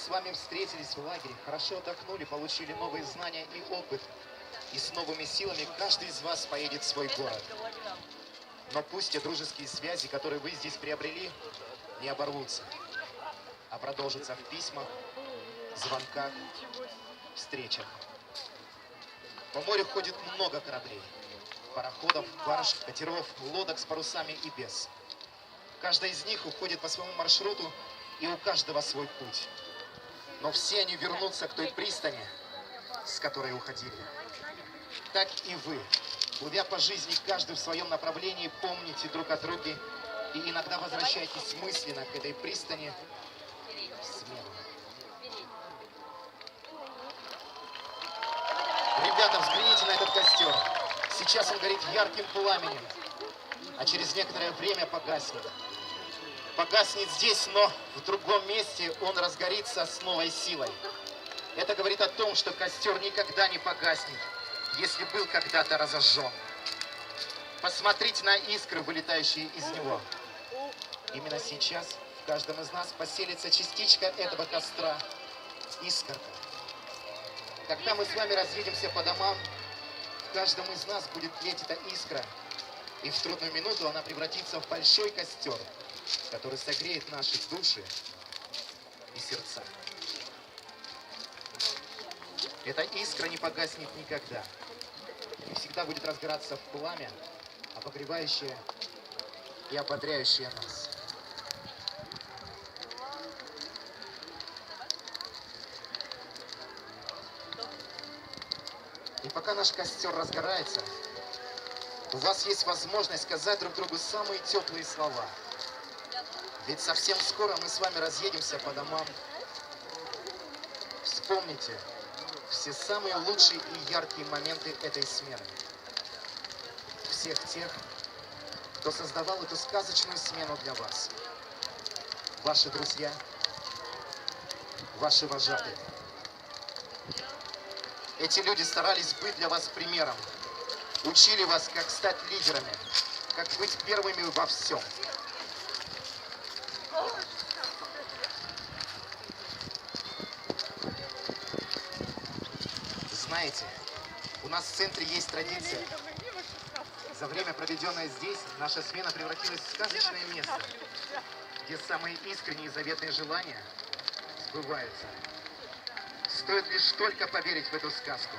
с вами встретились в лагере, хорошо отдохнули, получили новые знания и опыт. И с новыми силами каждый из вас поедет в свой город. Но пусть те дружеские связи, которые вы здесь приобрели, не оборвутся, а продолжатся в письмах, звонках, встречах. По морю ходит много кораблей. Пароходов, барж, катеров, лодок с парусами и без. Каждая из них уходит по своему маршруту, и у каждого свой путь. Но все они вернутся к той пристани, с которой уходили. Так и вы, плывя по жизни, каждый в своем направлении, помните друг о друге и иногда возвращайтесь мысленно к этой пристани в смену. Ребята, взгляните на этот костер. Сейчас он горит ярким пламенем, а через некоторое время погаснет. Погаснет здесь, но в другом месте он разгорится с новой силой. Это говорит о том, что костер никогда не погаснет, если был когда-то разожжен. Посмотрите на искры, вылетающие из него. Именно сейчас в каждом из нас поселится частичка этого костра, искорка. Когда мы с вами разъедемся по домам, в каждом из нас будет тлеть эта искра, и в трудную минуту она превратится в большой костер, который согреет наши души и сердца. Эта искра не погаснет никогда и всегда будет разгораться в пламя, обогревающее и ободряющее нас. И пока наш костер разгорается, у вас есть возможность сказать друг другу самые теплые слова. Ведь совсем скоро мы с вами разъедемся по домам. Вспомните все самые лучшие и яркие моменты этой смены. Всех тех, кто создавал эту сказочную смену для вас. Ваши друзья, ваши вожатые. Эти люди старались быть для вас примером. Учили вас, как стать лидерами, как быть первыми во всем. Знаете, у нас в центре есть традиция. За время, проведенное здесь, наша смена превратилась в сказочное место, где самые искренние и заветные желания сбываются. Стоит лишь только поверить в эту сказку.